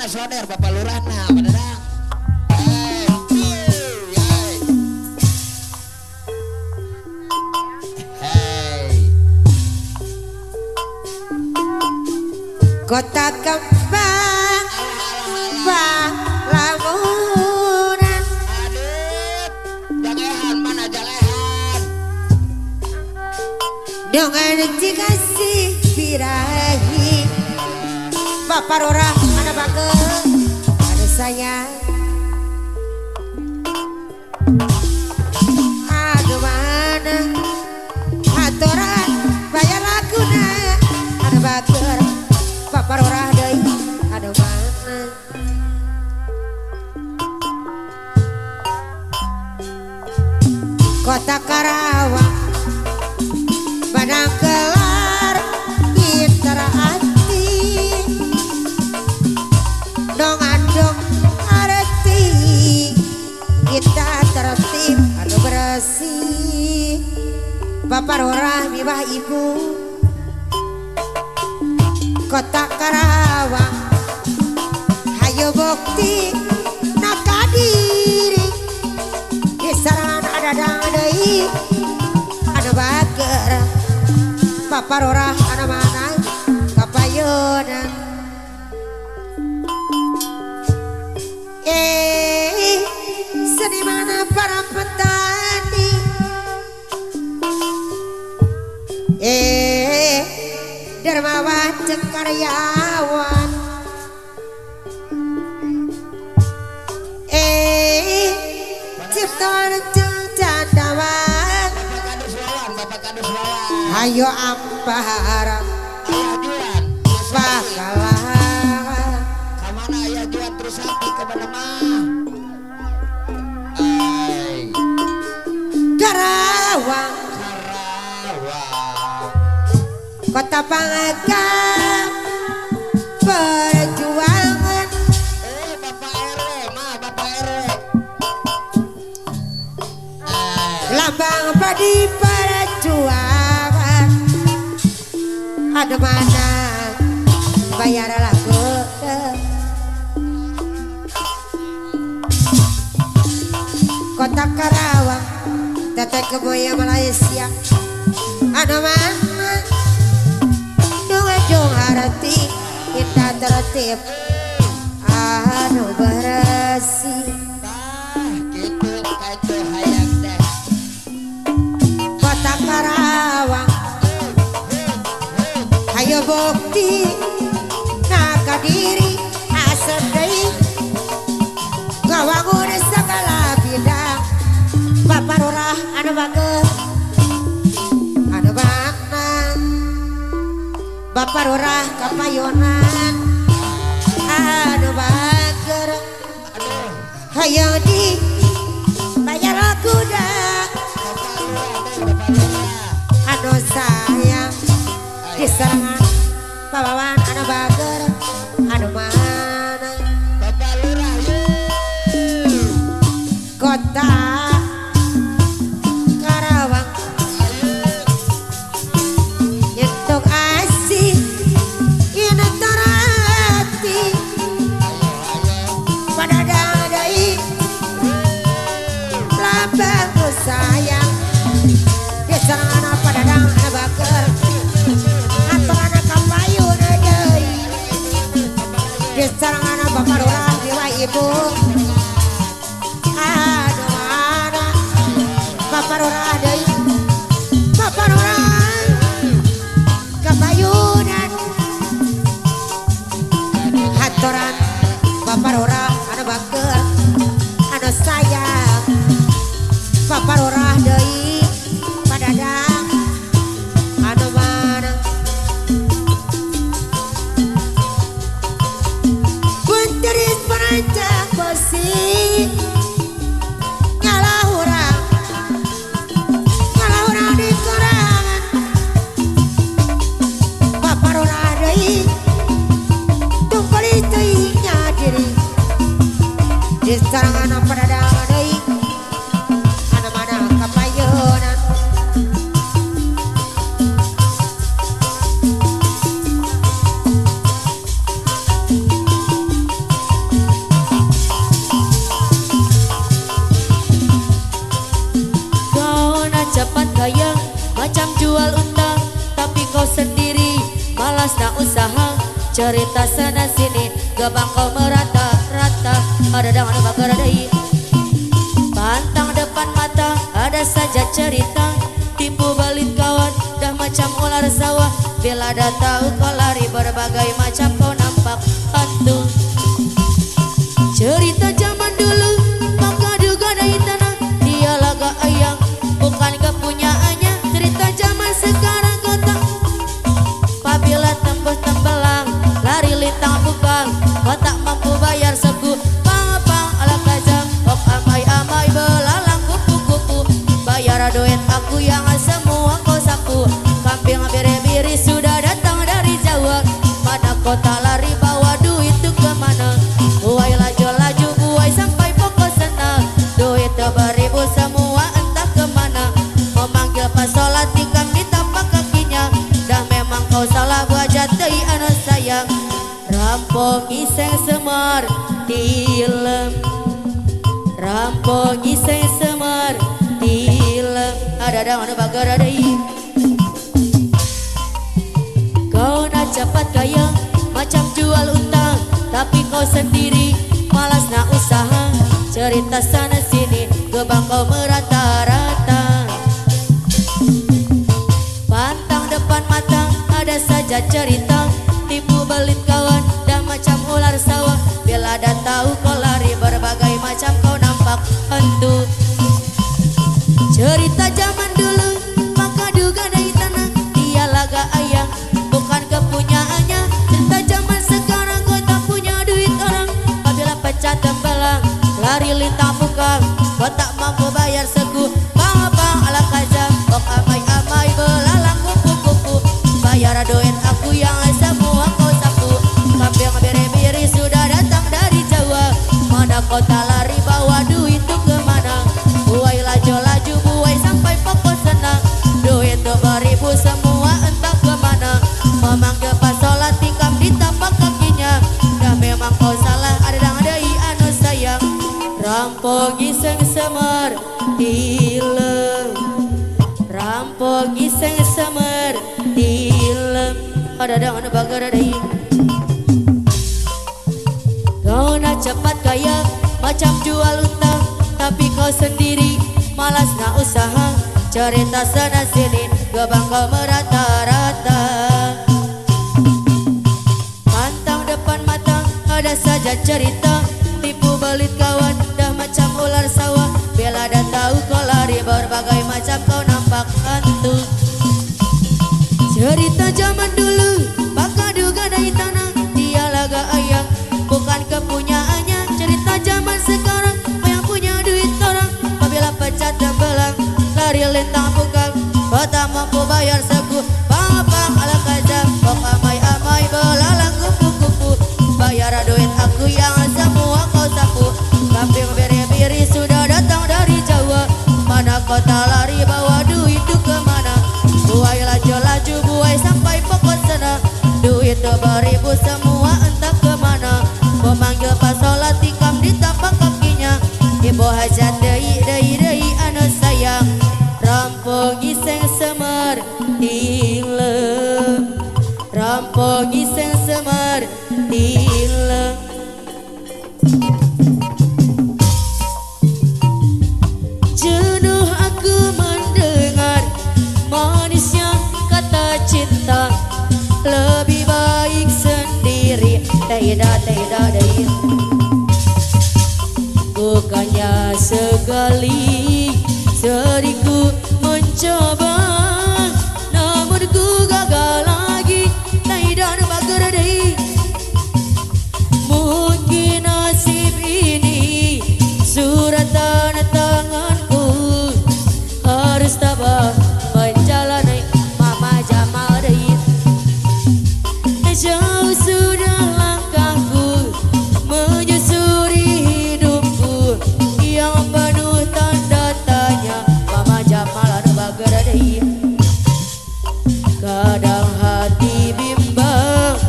mana soder Bapak Lurahna padadang. Kota Kembang Lamunan. Adit, jangehan mana jangehan. Dengan dikasih birahi Bapak Rora ada bagel ada sayang. Aduh mana aturan bayar laguna ada bagel Bapak Rora deui ada mana. Kota Karawang Padang kelar Intara hati Dong andong arti Kita tertib anu bersih Bapak Rora mibah ibu Kota Karawang Hayo bukti nakadiri Kisaran ada deui ada bager Bapak Rora ana mana kapayeunan. Seniman para petani dermawan jeung karyawan ciptaan jeung candawan Bapak Kadus Wawan. ayo ampara Ayah Juan, bakalah kamana ayah Juan terus hati ke mana mah. Ay, Karawang Karawang. Kota Pangkal perjuangan Bapak RW, mah Bapak RW. lambang padi perjuangan ada mana bayar lagu Kota Karawang Tete Keboya Malaysia ada mana dong arti kita tertib anu bersih Gitu kaitu hayang deh. Kota Karawang hayo bukti nakadiri asep deui ngawangun segala bidang Bapak Lurah anu bagel anu bakna Bapak Lurah kapayonan anu bager hayo di bayar kuda anu sayang diserangan pawawan anu bager anu mana Bapak Lurah Kota Karawang nyentuk asih ini terhati pada dadai lambang sayang diserangan pada dang anu bager aturan kapayun deui diserangan Bapak Lurah jiwa ibu aduh mana Bapak Lurah deui Bapak Lurah kapayunan hatoran Bapak Lurah anu bager anu sayang Bapak Lurah deui padadang anu mana Bunteris perancang besi ngalahurang di korangan Bapak Lurah deui tungkul teuing nyadiri cerita sana sini gebang kau merata-rata ada dengan bageradai pantang depan mata ada saja cerita tipu balik kawan dah macam ular sawah bila dah tahu kau lari berbagai macam kau nampak hantu cerita zaman dulu maka duga dari tanah dia laga ayang bukan kepunyaannya cerita zaman sekarang kau tak apabila tembus tembelang lari lintang bukan kau tak mampu bayar seku pang-pang ala kajang ok amai-amai belalang kupu-kupu bayar duit aku yang semua kau sapu kambing biri-biri sudah datang dari Jawa pada kota lari bawa duit itu kemana buai laju-laju buai sampai pokok sana duit beribu semua entah kemana memanggil pas sholat tikam di tapak kakinya dah memang kau salah buat jatei anak sayang rampok iseng semar tilem rampok iseng semar tilem ada mana bagar ada kau nak cepat kaya macam jual utang tapi kau sendiri malas nak usaha cerita sana sini gebang kau merata-rata pantang depan mata ada saja cerita tipu belit kawan dah macam ular sawah bila dah tahu kau lari berbagai macam kau nampak hantu cerita zaman dulu maka duga dari tanah dia laga ayang bukan kepunyaannya cerita zaman sekarang kau tak punya duit orang apabila pecah tembelang lari lintang bukan kau tak mampu bayar seku bang-bang ala kajang ok amai-amai belalang kupu-kupu bayar duit aku yang semua kau sapu kambing biri-biri sudah datang dari Jawa mana kota lari bawa duit itu kemana buai laju-laju buai sampai pokok senang duit itu beribu semua entah kemana memanggil pas sholat tikam di tapak kakinya dah memang kau salah ada adai anu sayang rampok iseng semar tilem rampok iseng semar tilem ada anu bagar adai kau nak cepat kaya macam jual utang tapi kau sendiri malas nak usaha cerita sana sini gebang kau merata-rata pantang depan mata ada saja cerita tipu belit kawan dah macam ular sawah bila dah tahu kau lari berbagai macam kau nampak hantu cerita zaman dulu maka duga dari tanah dia laga ayang bukan kepunyaannya cerita zaman sekarang yang punya duit orang apabila pecah tembelang lari lintang bukan kau tak mampu bayar seku bang-bang ala kajang ok amai-amai belalang kupu-kupu bayar duit aku yang semua kau sapu kambing biri-biri sudah datang dari Jawa mana kota lari bawa duit itu kemana buai laju-laju buai sampai pokok sana duit beribu semua entah kemana memanggil pas sholat tikam di tapak kakinya ibu hajat dei anak sayang rampok iseng semar tilem rampok iseng semar tilem jenuh aku mendengar manisnya kata cinta lebih baik sendiri tidak bukannya sekali seriku mencoba namun ku gagal lagi tidak bageradai mungkin nasib ini surat tanda tanganku harus tabah menjalani mama jamal dai jauh sudah langkahku menyusuri hidupku yang penuh tanda tanya mama jamal ada bageradai kadang hati bimbang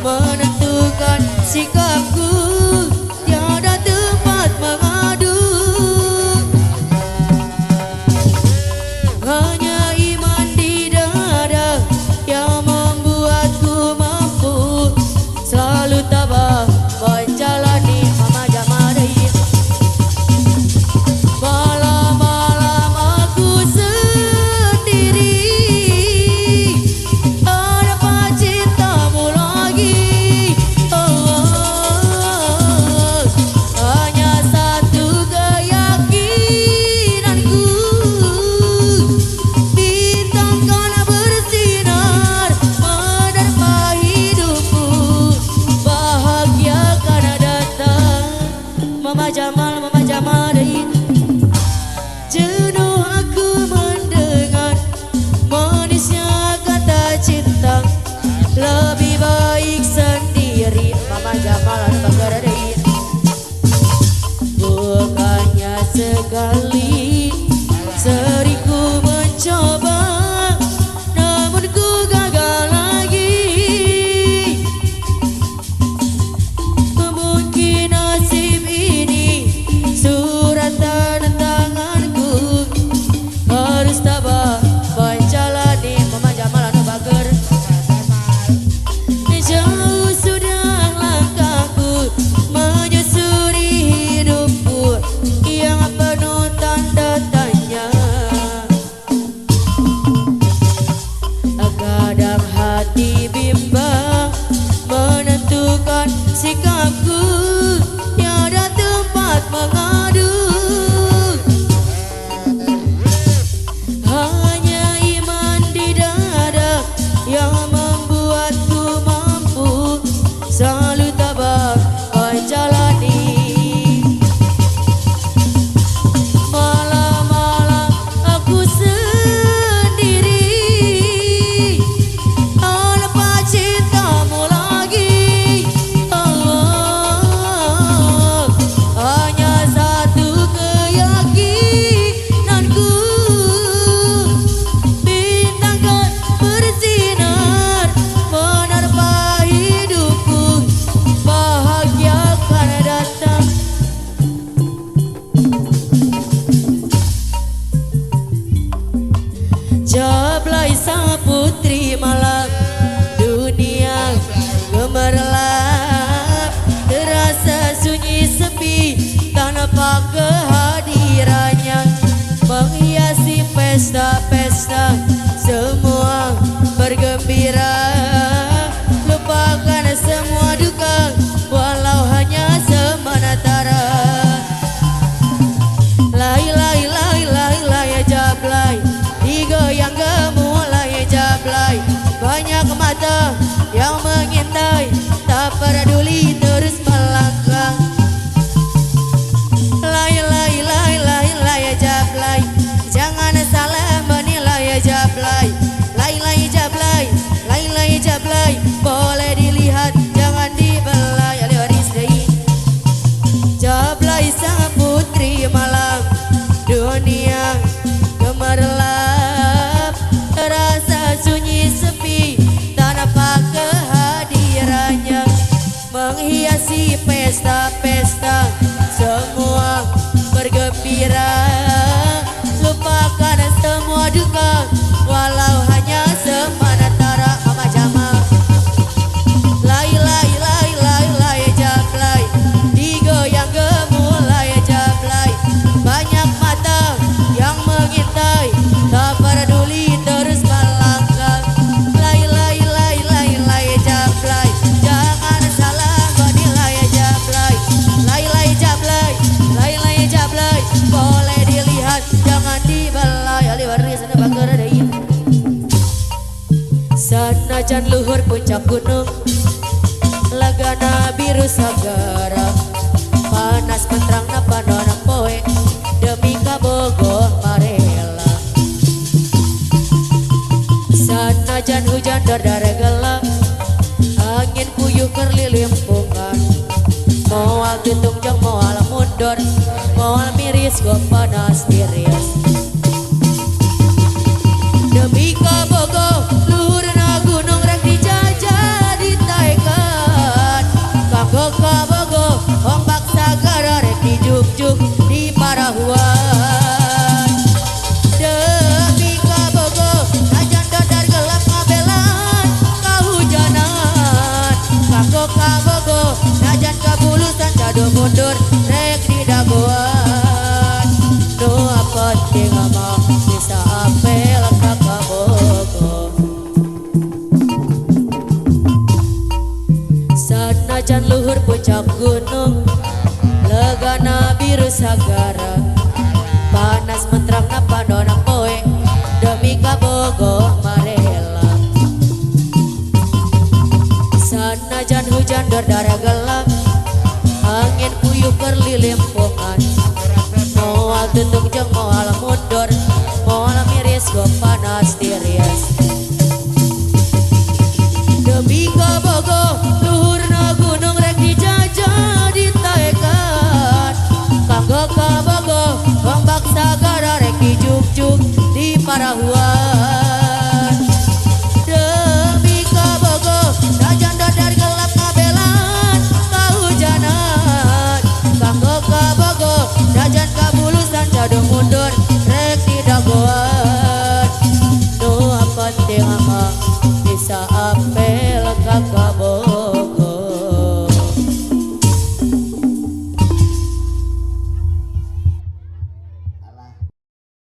menentukan sikapku tiada tempat mengadu hanya iman di dada yang membuatku mampu kali sering ku mencoba, namun ku gagal lagi. Mungkin nasib ini suratan tanganku, harus tabah menjalani memanjang malam bager. Jauh sudah langkahku menyusuri hidupku yang penuh tanda tanya. Kadang hati bimbang menentukan sikapku, tiada tempat mengadu. Hanya iman di dada yang membuatku mampu selalu tabah menjalani. Malam-malam aku sendiri tanpa cintamu lagi. Hanya satu keyakinanku, bintang kan bersinar menerpa hidupku, bahagia akan datang. Jablay sang putri malam, dunia gemerlap, terasa sunyi sepi tanpa kehadirannya, menghiasi pesta-pesta semua bergembira, lupakan semua duka walau hanya sementara. Lai lai lai lai lai jablay, digoyang gemulai jablay, banyak mata yang mengintai, tak peduli terus melangkah. Lai lai lai lai lai jablay, jangan salah menilai jablay. Lai lai jablay, lai lai jablay, boleh dilihat jangan dibelai. Aliwaris dei jablay sang putri malam, dunia gemerlap, terasa sunyi sepi tanpa kehadirannya, menghiasi pesta-pesta semua bergembira, lupakan semua duka walau hanya sementara. Mama Jama lai lai lai lai lai jablay, digoyang gemulai jablay, banyak mata yang mengintai, tak peduli terus melangkah. Lai lai lai lai lai jablay, jangan salah menilai jablay. Lai lai jablay, lai lai jablay, boleh dilihat jangan dibelai. Aliwaris sana bakar deui. Sanajan luhur puncak gunung, lagana biru sagara, panas menterangna pandona poe, demi kabogoh marela. Sanajan hujan dardara gelap, angin puyuh kerlilimpungan, moal tutung jang moal mundur, moal miris go panas tiris. Demi kabogoh luhurna gunung rek dijajah ditaekan, kanggo kabogoh ombak sagara rek dijuk-juk di parahuan. Demi kabogoh najan dadar gelap ngabelan kahujanan, kanggo kabogoh najan kabulusan jado mundur rek didagoan. Nu penting mah bisa apel ka kabogoh. Sanajan luhur puncak gunung, legana biru sagara, panas menterangna pandona poe, demi kabogoh marela. Sanajan hujan dardara gelap, angin puyuh kerlilimpungan, moal tutung jeung moal mundur, moal miris go panas